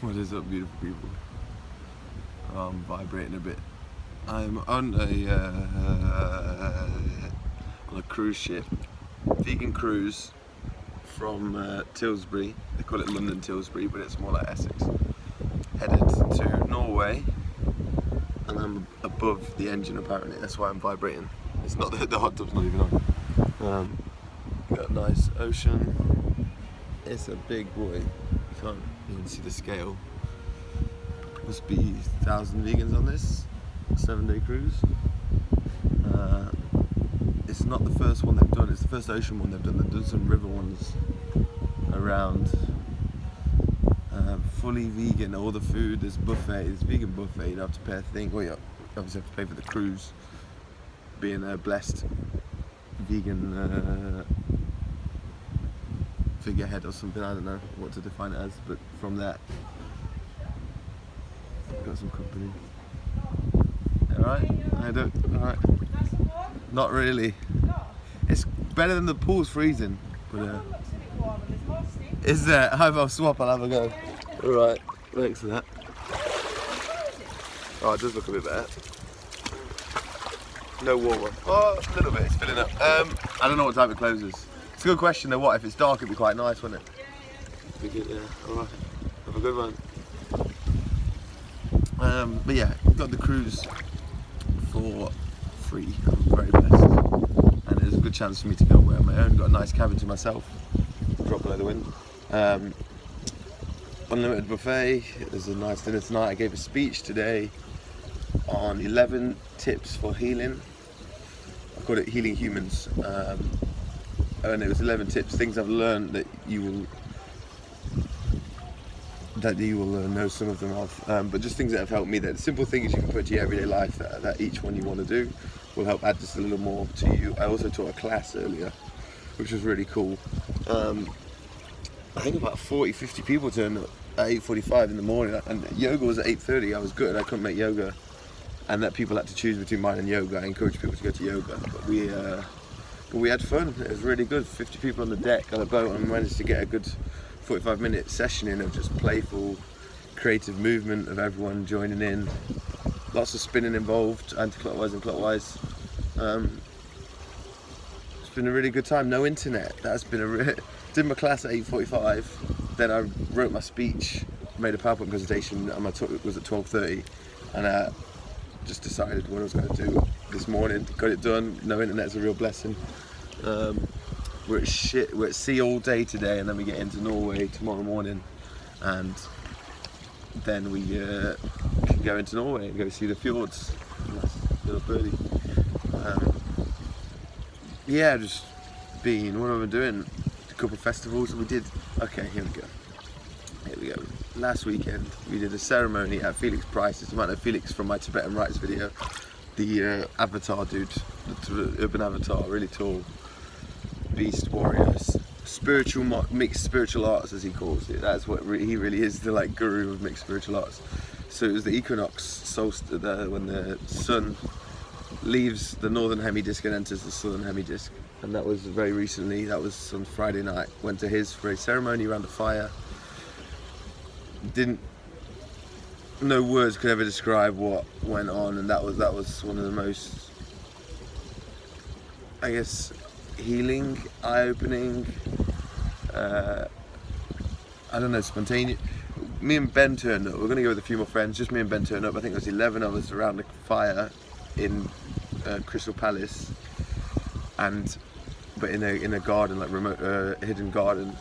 What is up, beautiful people? I'm vibrating a bit. I'm on a cruise ship, vegan cruise from Tilbury. They call it London Tilbury, but it's more like Essex. Headed to Norway, and I'm above the engine apparently. That's why I'm vibrating. It's not the hot tub's not even on. Got a nice ocean. It's a big boy. You can see the scale. Must be 1,000 vegans on this 7-day cruise. It's not the first one they've done, it's the first ocean one they've done. They've done some river ones around. Fully vegan, all the food, there's buffet, there's vegan buffet, you don't have to pay a thing. Well, you obviously have to pay for the cruise. Being a blessed vegan figurehead or something, I don't know what to define it as, but from that, got some company. Alright? I don't. Alright. Not really. It's better than the pool's freezing. But is there? I'll swap, I'll have a go. Alright, thanks for that. Oh, it does look a bit better. No warmer. Oh, a little bit, it's filling up. I don't know what time it closes. It's a good question though, what? If it's dark it'd be quite nice, wouldn't it? Yeah, alright. Have a good one. But yeah, got the cruise for free. I'm very blessed, and there's a good chance for me to go away on my own. Got a nice cabin to myself, drop below the wind. Unlimited buffet. There's a nice dinner tonight. I gave a speech today on 11 tips for healing. I called it Healing Humans, and it was 11 tips, things I've learned that you will know some of them of, but just things that have helped me, that simple things you can put to your everyday life that each one you want to do will help add just a little more to you. I also taught a class earlier, which was really cool. I think about 40-50 people turned up at 8:45 in the morning, and yoga was at 8:30. I was good, I couldn't make yoga, and that people had to choose between mine and yoga. I encourage people to go to yoga, but we had fun. It was really good. 50 people on the deck on a boat, and managed to get a good 45-minute session in of just playful, creative movement of everyone joining in. Lots of spinning involved, anti-clockwise and clockwise. It's been a really good time. No internet. That's been did my class at 8:45. Then I wrote my speech, made a PowerPoint presentation, and my talk was at 12:30. And I just decided what I was going to do this morning. Got it done. No internet's a real blessing. We're at sea all day today, and then we get into Norway tomorrow morning, and then we can go into Norway and go see the fjords. Nice little birdie. Yeah, just being, what have I been doing? A couple of festivals we did. Okay, here we go. Last weekend we did a ceremony at Felix Price's. You might know Felix from my Tibetan rites video, the avatar dude, the urban avatar, really tall beast warrior, spiritual mixed spiritual arts as he calls it. That's what he really is, the like guru of mixed spiritual arts. So it was the equinox solstice, when the sun leaves the northern hemidisk and enters the southern hemidisk, and that was very recently. That was on Friday night. Went to his for a ceremony around a fire. No words could ever describe what went on, and that was one of the most, I guess, healing, eye-opening, I don't know, spontaneous. Me and Ben turned up. We're going to go with a few more friends. Just me and Ben turned up. I think there was 11 of us around the fire in Crystal Palace, but in a garden, like remote, hidden garden.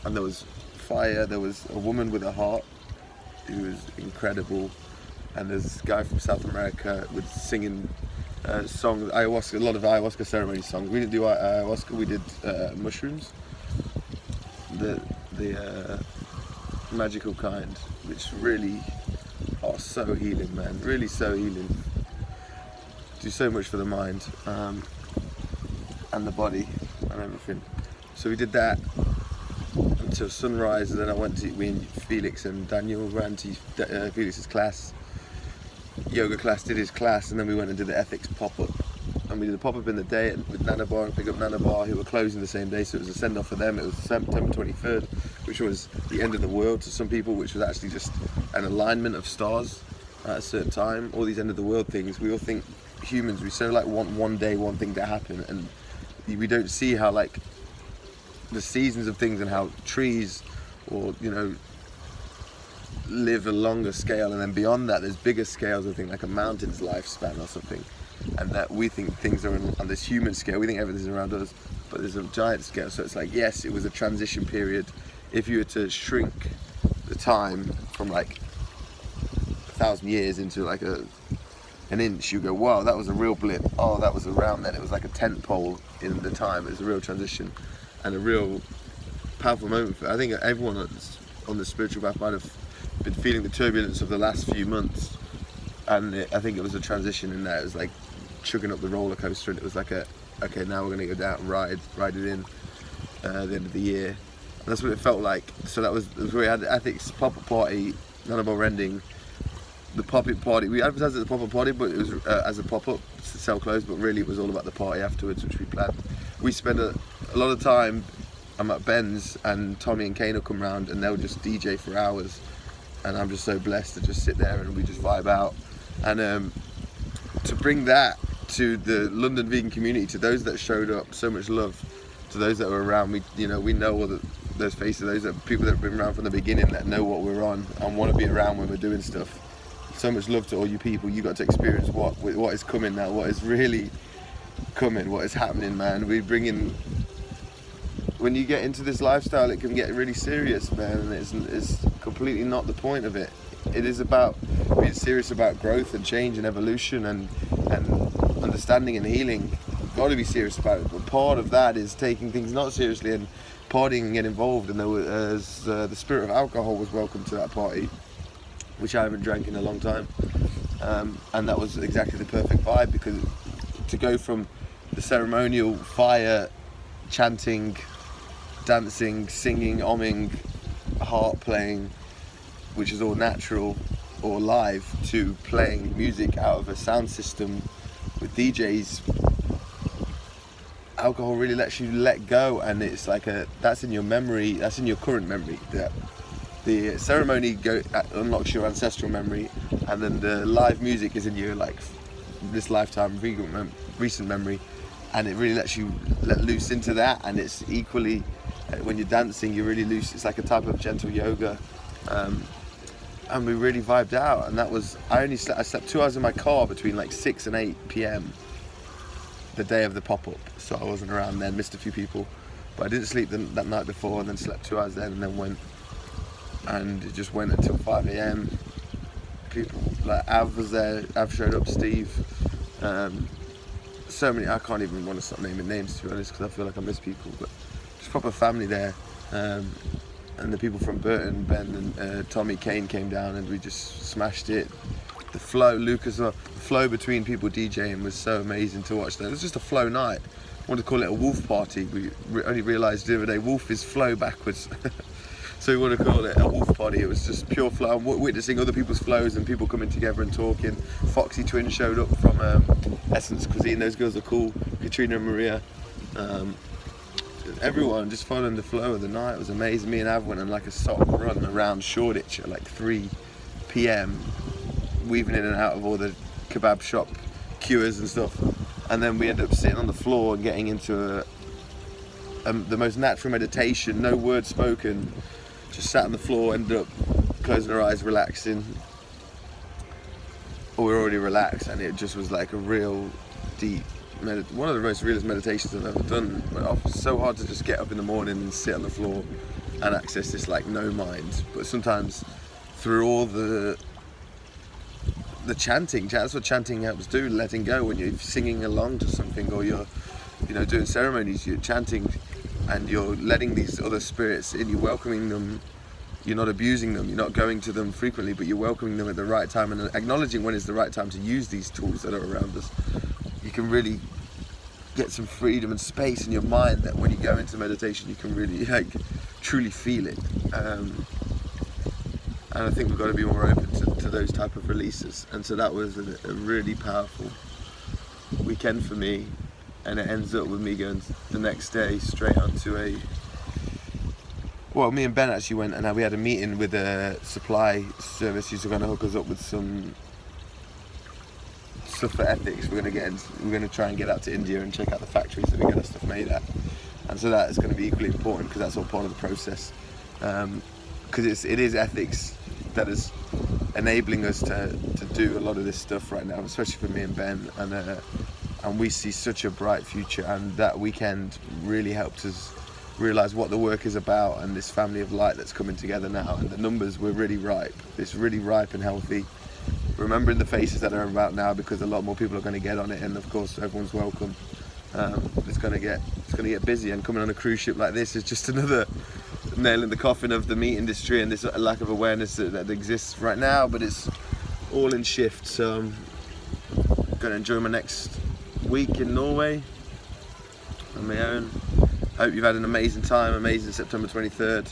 And there was fire. There was a woman with a heart who was incredible, and there's this guy from South America with singing songs, ayahuasca, a lot of ayahuasca ceremony songs. We didn't do ayahuasca, we did mushrooms, the magical kind, which really are so healing, man. Really so healing. Do so much for the mind and the body and everything. So we did that until sunrise, and then we and Felix and Daniel ran to Felix's class, yoga class, did his class, and then we went and did the ethics pop-up and we did a pop-up in the day with Nana Bar and Pick Up Nana Bar, who were closing the same day, so it was a send-off for them. It was September 23rd, which was the end of the world to some people, which was actually just an alignment of stars at a certain time. All these end of the world things, we all think, humans, we so like want one day, one thing to happen, and we don't see how like the seasons of things and how trees, or you know, live a longer scale, and then beyond that there's bigger scales of things like a mountain's lifespan or something, and that we think things are on this human scale, we think everything's around us, but there's a giant scale. So it's like, yes, it was a transition period. If you were to shrink the time from like 1,000 years into like an inch, you go, wow, that was a real blip. Oh, that was around then. It was like a tent pole in the time. It was a real transition and a real powerful moment. I think everyone on the spiritual path might have been feeling the turbulence of the last few months, and I think it was a transition in that. It was like chugging up the roller coaster, and it was like okay, now we're going to go down and ride it in the end of the year. And that's what it felt like. So that was where we had the Ethics pop-up party, Nana Bar Rending. The pop-up party, we advertised it as a pop-up party, but it was as a pop-up to sell clothes, but really it was all about the party afterwards, which we planned. We spent a lot of time. I'm at Ben's, and Tommy and Kane will come round and they'll just DJ for hours, and I'm just so blessed to just sit there and we just vibe out. And to bring that to the London vegan community, to those that showed up, so much love to those that were around. We know all those faces, those are people that have been around from the beginning, that know what we're on and want to be around when we're doing stuff. So much love to all you people. You got to experience what is coming now, what is really coming, what is happening, man. We bring in, when you get into this lifestyle, it can get really serious, man, and it's completely not the point of it. It is about being serious about growth and change and evolution and understanding and healing. You've got to be serious about it, but part of that is taking things not seriously and partying and getting involved. And there was the spirit of alcohol was welcome to that party, which I haven't drank in a long time, and that was exactly the perfect vibe, because to go from the ceremonial fire, chanting, dancing, singing, omming, harp playing, which is all natural or live, to playing music out of a sound system with DJs, alcohol really lets you let go, and it's like that's in your memory, that's in your current memory. The ceremony unlocks your ancestral memory, and then the live music is in your this lifetime recent memory, and it really lets you let loose into that. And it's equally when you're dancing, you're really loose. It's like a type of gentle yoga, and we really vibed out. And that was, I slept 2 hours in my car between like 6 and 8 p.m. the day of the pop-up, so I wasn't around then, missed a few people, but I didn't sleep that night before, and then slept 2 hours then, and then went, and it just went until 5 a.m. People like Av was there, Av showed up, Steve, so many, I can't even want to start naming names, to be honest, because I feel like I miss people, but just proper family there, and the people from Burton, Ben and Tommy, Kane came down, and we just smashed it. The flow, Lucas, the flow between people DJing was so amazing to watch. It was just a flow night. I wanted to call it a wolf party. We only realised the other day, wolf is flow backwards. So we want to call it a wolf party. It was just pure flow. I'm witnessing other people's flows and people coming together and talking. Foxy Twins showed up from Essence Cuisine. Those girls are cool. Katrina and Maria. Everyone just following the flow of the night. It was amazing. Me and Av went on like a sock run around Shoreditch at like 3 p.m. weaving in and out of all the kebab shop queuers and stuff, and then we ended up sitting on the floor and getting into the most natural meditation, no words spoken, just sat on the floor, ended up closing our eyes, relaxing, or we were already relaxed, and it just was like a real deep one of the most realest meditations I've ever done. It's so hard to just get up in the morning and sit on the floor and access this like no mind, but sometimes through all the chanting, that's what chanting helps do, letting go. When you're singing along to something, or you're doing ceremonies, you're chanting and you're letting these other spirits in, you're welcoming them, you're not abusing them, you're not going to them frequently, but you're welcoming them at the right time and acknowledging when is the right time to use these tools that are around us. You can really get some freedom and space in your mind that when you go into meditation you can really truly feel it. And I think we've got to be more open to those type of releases. And so that was a really powerful weekend for me, and it ends up with me going the next day straight onto well, me and Ben actually went, and we had a meeting with a supply service who's going to hook us up with some stuff for ethics. We're going to try and get out to India and check out the factories that we get our stuff made at, and so that is going to be equally important because that's all part of the process. Because it is ethics that is enabling us to do a lot of this stuff right now, especially for me and Ben, and we see such a bright future. And that weekend really helped us realise what the work is about, and this family of light that's coming together now, and the numbers were really ripe. It's really ripe and healthy. Remembering the faces that are about now, because a lot more people are going to get on it, and of course everyone's welcome. It's going to get busy, and coming on a cruise ship like this is just another nail in the coffin of the meat industry and this lack of awareness that exists right now. But it's all in shift, so I'm going to enjoy my next week in Norway on my own. Hope you've had an amazing time, amazing September 23rd.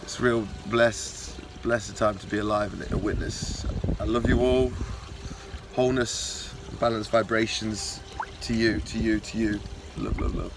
It's real blessed time to be alive and a witness. I love you all. Wholeness, balanced vibrations to you. Love, love, love.